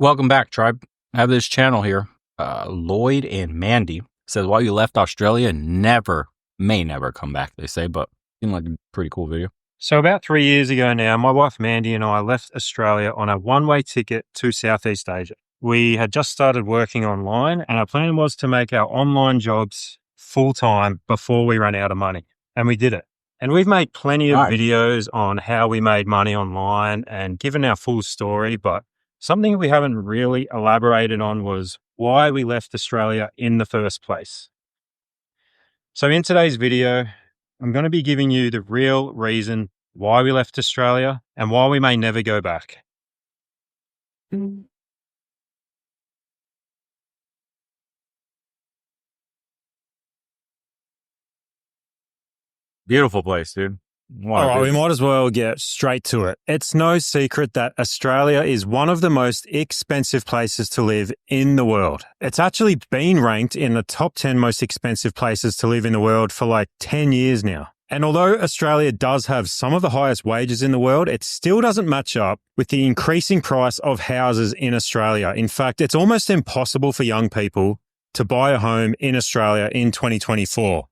Welcome back, tribe. I have this channel here. Lloyd and Mandy says, while you left Australia, may never come back, they say, but seemed like a pretty cool video. So about 3 years ago now, my wife Mandy and I left Australia on a one-way ticket to Southeast Asia. We had just started working online and our plan was to make our online jobs full-time before we ran out of money. And we did it. And we've made plenty of videos on how we made money online and given our full story, but something we haven't really elaborated on was why we left Australia in the first place. So in today's video, I'm going to be giving you the real reason why we left Australia and why we may never go back. Beautiful place, dude. All right, we might as well get straight to it. It's no secret that Australia is one of the most expensive places to live in the world. It's actually been ranked in the top 10 most expensive places to live in the world for like 10 years now. And although Australia does have some of the highest wages in the world, it still doesn't match up with the increasing price of houses in Australia. In fact, it's almost impossible for young people to buy a home in Australia in 2024.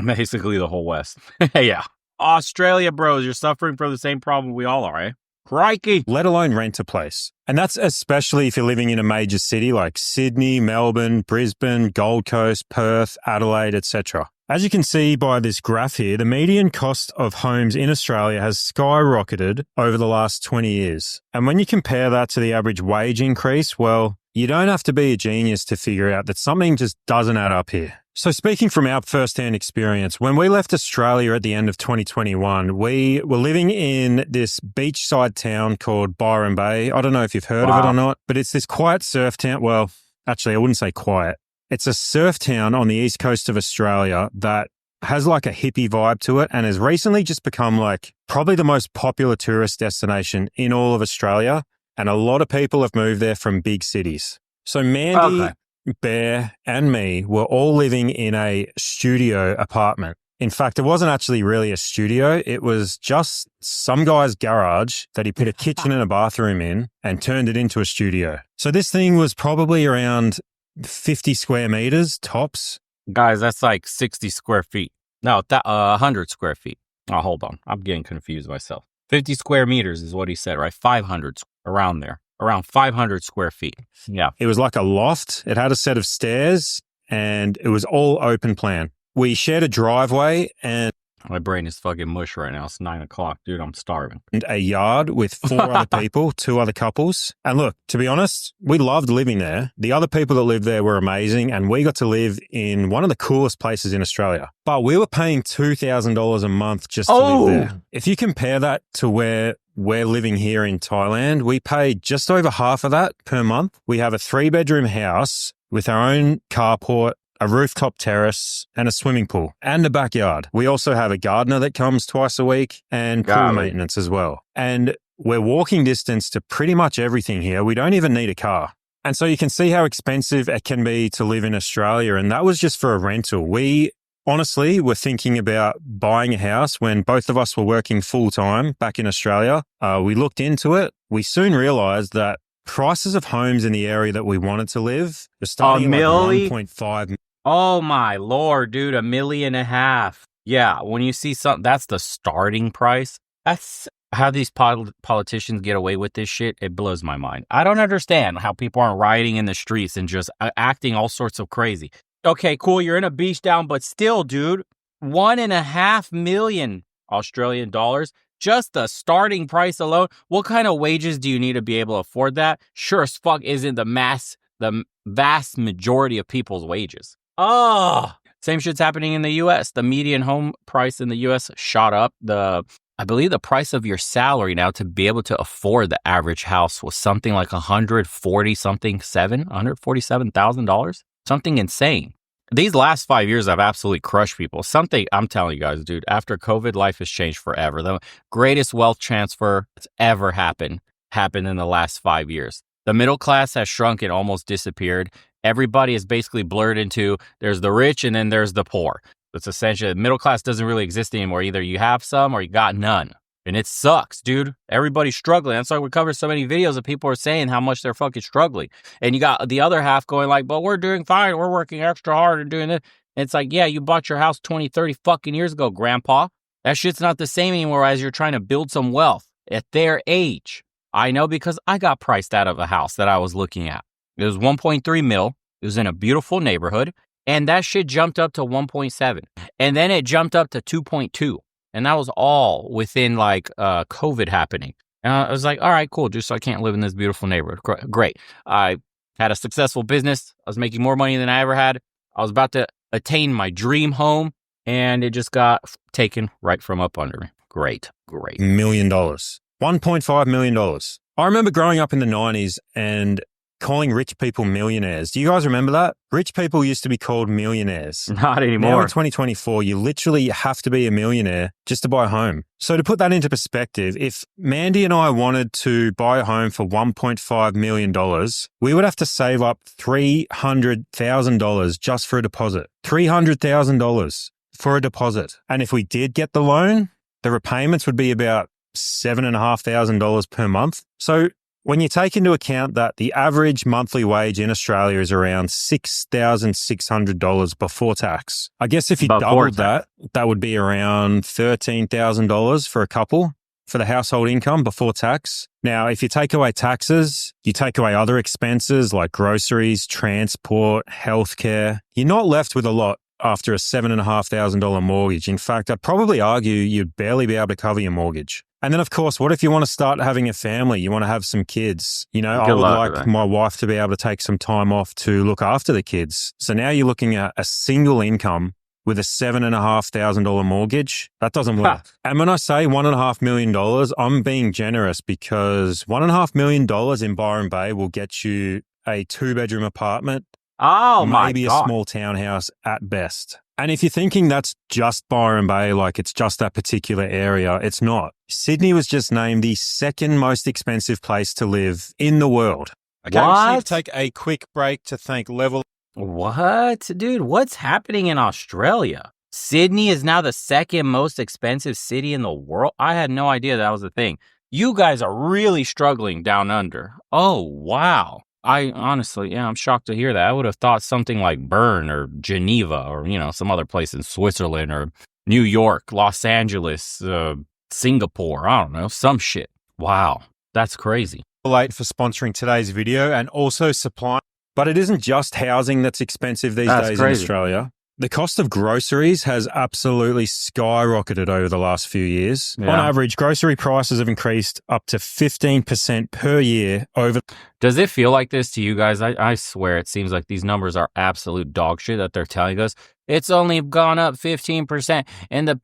Basically the whole West. Yeah. Australia, bros, you're suffering from the same problem we all are, eh? Crikey. Let alone rent a place. And that's especially if you're living in a major city like Sydney, Melbourne, Brisbane, Gold Coast, Perth, Adelaide, etc. As you can see by this graph here, the median cost of homes in Australia has skyrocketed over the last 20 years. And when you compare that to the average wage increase, well, you don't have to be a genius to figure out that something just doesn't add up here. So speaking from our first-hand experience, when we left Australia at the end of 2021, we were living in this beachside town called Byron Bay. I don't know if you've heard of it or not, but it's this quiet surf town. Well, actually, I wouldn't say quiet. It's a surf town on the east coast of Australia that has like a hippie vibe to it and has recently just become like probably the most popular tourist destination in all of Australia. And a lot of people have moved there from big cities. So Mandy, Bear, and me were all living in a studio apartment. In fact, it wasn't actually really a studio. It was just some guy's garage that he put a kitchen and a bathroom in and turned it into a studio. So this thing was probably around 50 square meters tops. Guys, that's like 60 square feet. No, 100 square feet. Oh, hold on. I'm getting confused myself. 50 square meters is what he said, right? 500, around there. Around 500 square feet. Yeah. It was like a loft. It had a set of stairs and it was all open plan. We shared a driveway and my brain is fucking mush right now. It's 9 o'clock, dude. I'm starving. And a yard with 4 other people, 2 other couples. And look, to be honest, we loved living there. The other people that lived there were amazing. And we got to live in one of the coolest places in Australia. But we were paying $2,000 a month just to live there. If you compare that to where we're living here in Thailand, we pay just over half of that per month. We have a 3-bedroom house with our own carport, a rooftop terrace, and a swimming pool, and a backyard. We also have a gardener that comes twice a week and pool maintenance as well. And we're walking distance to pretty much everything here. We don't even need a car. And so you can see how expensive it can be to live in Australia. And that was just for a rental. We honestly were thinking about buying a house when both of us were working full time back in Australia. We looked into it. We soon realized that prices of homes in the area that we wanted to live are starting at like 1.5. Oh my Lord, dude, $1.5 million. Yeah, when you see something, that's the starting price. That's how these politicians get away with this shit. It blows my mind. I don't understand how people aren't rioting in the streets and just acting all sorts of crazy. Okay, cool, you're in a beach town, but still, dude, 1.5 million Australian dollars. Just the starting price alone. What kind of wages do you need to be able to afford that? Sure as fuck isn't the vast majority of people's wages. Oh, same shit's happening in the U.S. The median home price in the U.S. shot up. I believe the price of your salary now to be able to afford the average house was something like $147,000, something insane. These last 5 years have absolutely crushed people. Something, I'm telling you guys, dude, after COVID, life has changed forever. The greatest wealth transfer that's ever happened in the last 5 years. The middle class has shrunk and almost disappeared. Everybody is basically blurred into there's the rich and then there's the poor. It's essentially the middle class doesn't really exist anymore. Either you have some or you got none. And it sucks, dude. Everybody's struggling. That's why we cover so many videos of people are saying how much they're fucking struggling. And you got the other half going like, but we're doing fine. We're working extra hard and doing this. And it's like, yeah, you bought your house 20, 30 fucking years ago, grandpa. That shit's not the same anymore as you're trying to build some wealth at their age. I know because I got priced out of a house that I was looking at. It was 1.3 mil. It was in a beautiful neighborhood. And that shit jumped up to 1.7. And then it jumped up to 2.2. And that was all within like COVID happening. And I was like, all right, cool. Just so I can't live in this beautiful neighborhood. Great. I had a successful business. I was making more money than I ever had. I was about to attain my dream home. And it just got taken right from up under me. Great. $1 million. $1.5 million. I remember growing up in the 90s and calling rich people millionaires. Do you guys remember that? Rich people used to be called millionaires. Not anymore. Now in 2024, you literally have to be a millionaire just to buy a home. So to put that into perspective, if Mandy and I wanted to buy a home for $1.5 million, we would have to save up $300,000 just for a deposit. $300,000 for a deposit. And if we did get the loan, the repayments would be about $7,500 per month. So when you take into account that the average monthly wage in Australia is around $6,600 before tax, I guess if you doubled that, that would be around $13,000 for a couple for the household income before tax. Now, if you take away taxes, you take away other expenses like groceries, transport, healthcare, you're not left with a lot after a $7,500 mortgage. In fact, I'd probably argue you'd barely be able to cover your mortgage. And then, of course, what if you want to start having a family? You want to have some kids. You know, I would like my wife to be able to take some time off to look after the kids. So now you're looking at a single income with a $7,500 mortgage. That doesn't work. And when I say $1.5 million, I'm being generous because $1.5 million in Byron Bay will get you a 2-bedroom apartment. Oh, my God. Maybe a small townhouse at best. And if you're thinking that's just Byron Bay, like it's just that particular area, it's not. Sydney was just named the second most expensive place to live in the world. Okay, we just need to take a quick break to thank Level. What? Dude, what's happening in Australia? Sydney is now the second most expensive city in the world? I had no idea that was a thing. You guys are really struggling down under. Oh, wow. I honestly, I'm shocked to hear that. I would have thought something like Bern or Geneva or, some other place in Switzerland or New York, Los Angeles, Singapore. I don't know, some shit. Wow, that's crazy. Late for sponsoring today's video and also supplying. But it isn't just housing that's expensive these days in Australia. The cost of groceries has absolutely skyrocketed over the last few years. Yeah. On average, grocery prices have increased up to 15% per year over. Does it feel like this to you guys? I swear it seems like these numbers are absolute dog shit that they're telling us. It's only gone up 15%. And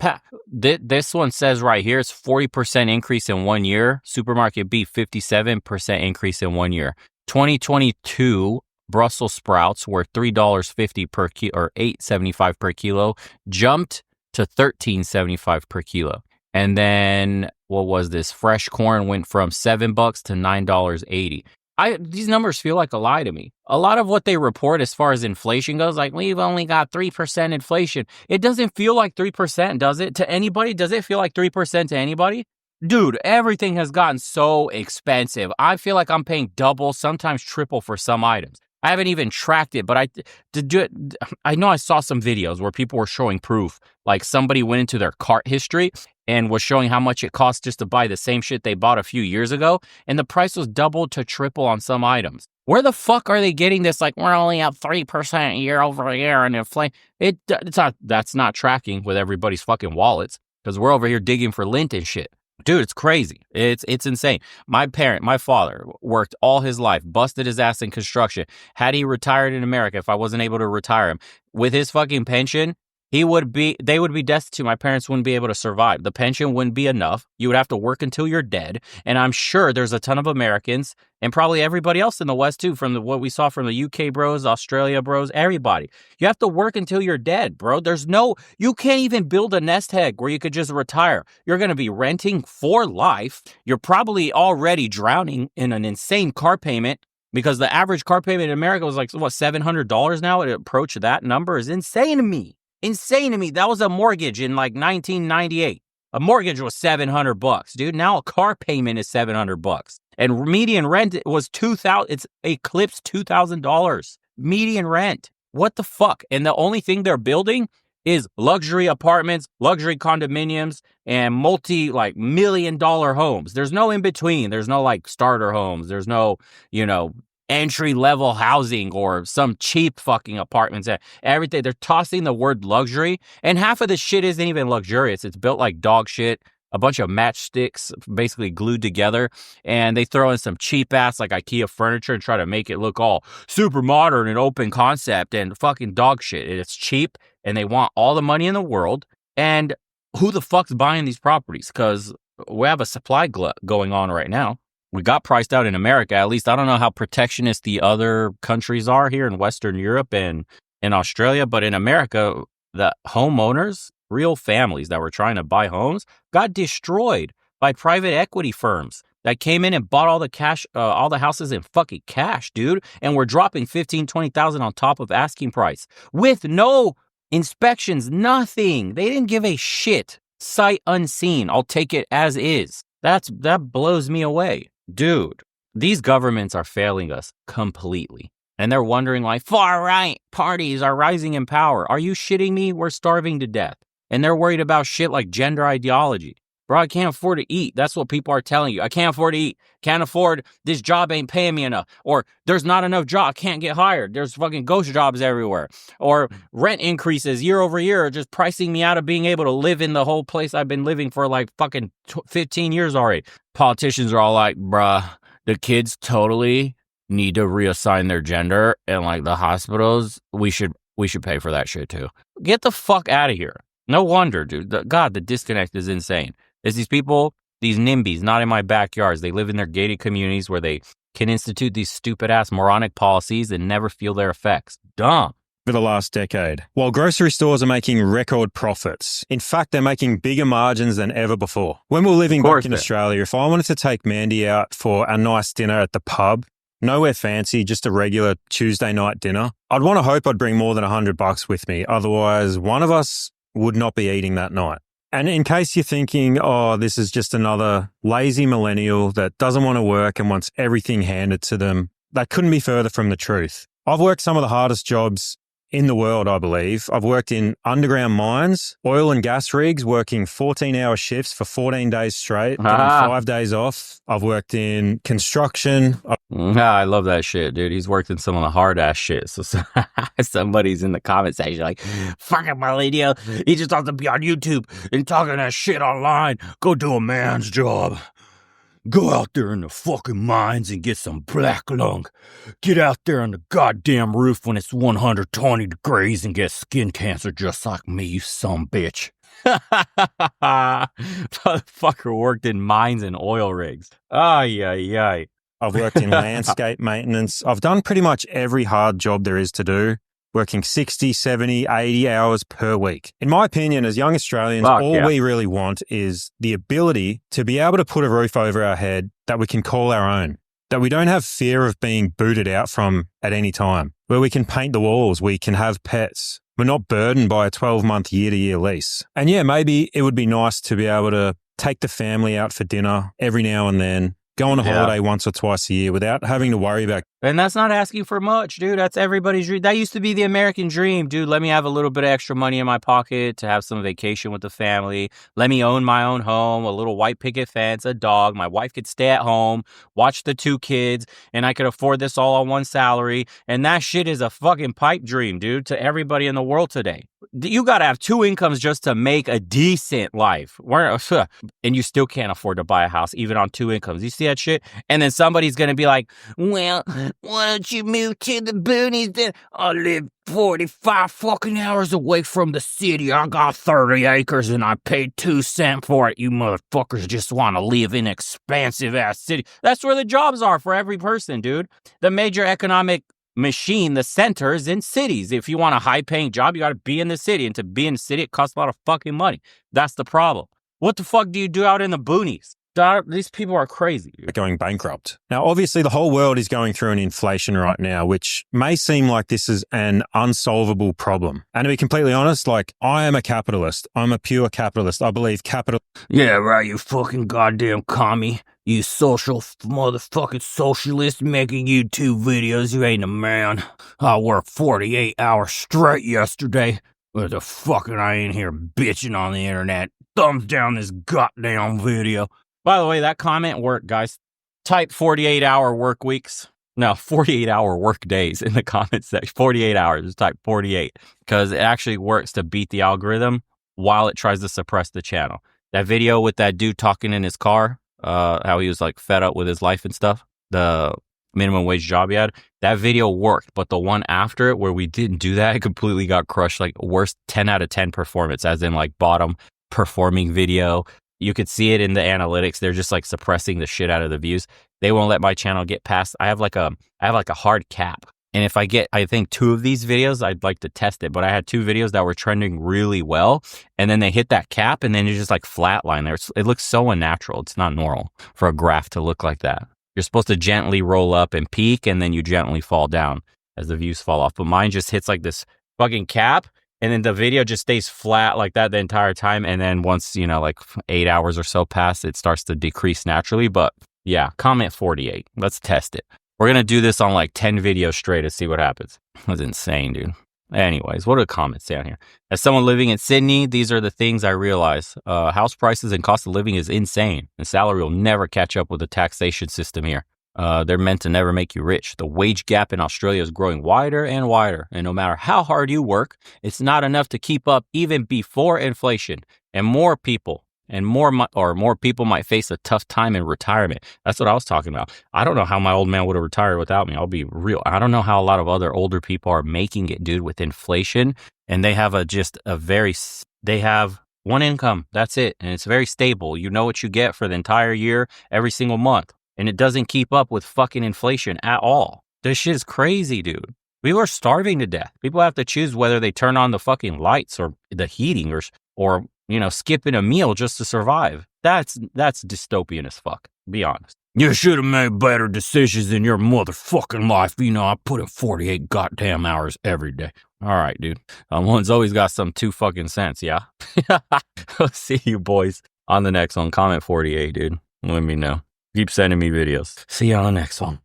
this one says right here, it's 40% increase in 1 year. Supermarket beef, 57% increase in 1 year. 2022, Brussels sprouts were $3.50 per kilo or $8.75 per kilo, jumped to $13.75 per kilo. And then what was this? Fresh corn went from $7 to $9.80. These numbers feel like a lie to me. A lot of what they report as far as inflation goes, like we've only got 3% inflation. It doesn't feel like 3%, does it? To anybody? Does it feel like 3% to anybody? Dude, everything has gotten so expensive. I feel like I'm paying double, sometimes triple for some items. I haven't even tracked it, but I know I saw some videos where people were showing proof. Like somebody went into their cart history and was showing how much it cost just to buy the same shit they bought a few years ago. And the price was double to triple on some items. Where the fuck are they getting this? Like, we're only up 3% year over year and inflation. That's not tracking with everybody's fucking wallets because we're over here digging for lint and shit. Dude, it's crazy. It's insane. My father, worked all his life, busted his ass in construction. Had he retired in America, if I wasn't able to retire him, with his fucking pension, they would be destitute. My parents wouldn't be able to survive. The pension wouldn't be enough. You would have to work until you're dead. And I'm sure there's a ton of Americans and probably everybody else in the West too, from what we saw from the UK bros, Australia bros, everybody. You have to work until you're dead, bro. You can't even build a nest egg where you could just retire. You're going to be renting for life. You're probably already drowning in an insane car payment because the average car payment in America was like, what, $700 now? It approached that number is insane to me. Insane to me. That was a mortgage in like 1998. A mortgage was $700, dude. Now a car payment is $700, and median rent was $2,000. It's eclipsed $2,000 median rent. What the fuck? And the only thing they're building is luxury apartments, luxury condominiums, and multi-million-dollar homes. There's no in between. There's no starter homes. There's no, entry-level housing or some cheap fucking apartments. Everything. They're tossing the word luxury, and half of the shit isn't even luxurious. It's built like dog shit. A bunch of matchsticks basically glued together, and they throw in some cheap ass IKEA furniture and try to make it look all super modern and open concept and fucking dog shit. It's cheap, and they want all the money in the world. And who the fuck's buying these properties? Because we have a supply glut going on right now. We got priced out in America. At least I don't know how protectionist the other countries are here in Western Europe and in Australia, but in America, the homeowners, real families that were trying to buy homes, got destroyed by private equity firms that came in and bought all the cash, all the houses in fucking cash, dude. And we're dropping 15, 20,000 on top of asking price with no inspections, nothing. They didn't give a shit. Sight unseen. I'll take it as is. That blows me away. Dude, these governments are failing us completely. And they're wondering far right parties are rising in power. Are you shitting me? We're starving to death. And they're worried about shit like gender ideology. Bro, I can't afford to eat. That's what people are telling you. I can't afford to eat. Can't afford, this job ain't paying me enough. Or there's not enough job. Can't get hired. There's fucking ghost jobs everywhere. Or rent increases year over year are just pricing me out of being able to live in the whole place I've been living for fucking 15 years already. Politicians are all bruh, the kids totally need to reassign their gender, and the hospitals, we should pay for that shit too. Get the fuck out of here. No wonder, dude. The disconnect is insane. There's these people, these NIMBYs, not in my backyards. They live in their gated communities where they can institute these stupid-ass moronic policies and never feel their effects. Dumb. For the last decade. While grocery stores are making record profits, in fact, they're making bigger margins than ever before. When we were living back in Australia, if I wanted to take Mandy out for a nice dinner at the pub, nowhere fancy, just a regular Tuesday night dinner, I'd want to hope I'd bring more than $100 with me. Otherwise, one of us would not be eating that night. And in case you're thinking, oh, this is just another lazy millennial that doesn't want to work and wants everything handed to them, that couldn't be further from the truth. I've worked some of the hardest jobs in the world, I believe. I've worked in underground mines, oil and gas rigs, working 14-hour shifts for 14 days straight, getting 5 days off. I've worked in construction. I love that shit, dude. He's worked in some of the hard-ass shit. So somebody's in the comment section fucking millennial. He just wants to be on YouTube and talking that shit online. Go do a man's job. Go out there in the fucking mines and get some black lung. Get out there on the goddamn roof when it's 120 degrees and get skin cancer just like me, you son bitch. Motherfucker worked in mines and oil rigs. Ay, ay, ay. I've worked in landscape maintenance. I've done pretty much every hard job there is to do, working 60, 70, 80 hours per week. In my opinion, as young Australians, we really want is the ability to be able to put a roof over our head that we can call our own, that we don't have fear of being booted out from at any time, where we can paint the walls, we can have pets. We're not burdened by a 12-month year-to-year lease. And yeah, maybe it would be nice to be able to take the family out for dinner every now and then, go on a holiday once or twice a year without having to worry about. And that's not asking for much, dude. That's everybody's dream. That used to be the American dream, dude. Let me have a little bit of extra money in my pocket to have some vacation with the family. Let me own my own home, a little white picket fence, a dog. My wife could stay at home, watch the 2 kids, and I could afford this all on one salary. And that shit is a fucking pipe dream, dude, to everybody in the world today. You got to have 2 incomes just to make a decent life. And you still can't afford to buy a house, even on 2 incomes. You see that shit? And then somebody's going to be like, well, why don't you move to the boonies then? I live 45 fucking hours away from the city. I got 30 acres and I paid 2 cents for it. You motherfuckers just want to live in expansive ass city. That's where the jobs are for every person, dude. The major economic machine, the center is in cities. If you want a high paying job, you got to be in the city. And to be in the city, it costs a lot of fucking money. That's the problem. What the fuck do you do out in the boonies? These people are crazy. Going bankrupt. Now, obviously, the whole world is going through an inflation right now, which may seem like this is an unsolvable problem. And to be completely honest, like, I am a capitalist. I'm a pure capitalist. I believe capital. Yeah, right, you fucking goddamn commie. You social motherfucking socialist making YouTube videos. You ain't a man. I worked 48 hours straight yesterday. What the fucking I ain't here bitching on the internet. Thumbs down this goddamn video. By the way, that comment worked, guys. Type 48-hour work weeks. No, 48-hour work days in the comment section. 48 hours. Just type 48. Because it actually works to beat the algorithm while it tries to suppress the channel. That video with that dude talking in his car, how he was like fed up with his life and stuff, the minimum wage job he had, that video worked. But the one after it where we didn't do that, it completely got crushed. Like worst 10 out of 10 performance, as in like bottom performing video. You could see it in the analytics. They're just like suppressing the shit out of the views. They won't let my channel get past. I have like a hard cap. And if I get, I think 2 of these videos, I'd like to test it. But I had 2 videos that were trending really well. And then they hit that cap and then it's just like flatline there. It looks so unnatural. It's not normal for a graph to look like that. You're supposed to gently roll up and peak and then you gently fall down as the views fall off. But mine just hits like this fucking cap. And then the video just stays flat like that the entire time. And then once, like 8 hours or so pass, it starts to decrease naturally. But yeah, comment 48. Let's test it. We're going to do this on like 10 videos straight to see what happens. That's insane, dude. Anyways, what are the comments down here? As someone living in Sydney, these are the things I realize. House prices and cost of living is insane. The salary will never catch up with the taxation system here. They're meant to never make you rich. The wage gap in Australia is growing wider and wider. And no matter how hard you work, it's not enough to keep up even before inflation. And more people might face a tough time in retirement. That's what I was talking about. I don't know how my old man would have retired without me. I'll be real. I don't know how a lot of other older people are making it, dude, with inflation. And they have they have one income. That's it. And it's very stable. You know what you get for the entire year, every single month. And it doesn't keep up with fucking inflation at all. This shit is crazy, dude. People are starving to death. People have to choose whether they turn on the fucking lights or the heating or skipping a meal just to survive. That's dystopian as fuck. Be honest. You should have made better decisions in your motherfucking life. I put in 48 goddamn hours every day. All right, dude. One's always got some 2 fucking cents, yeah? I'll see you boys on the next one. Comment 48, dude. Let me know. Keep sending me videos. See you on the next one.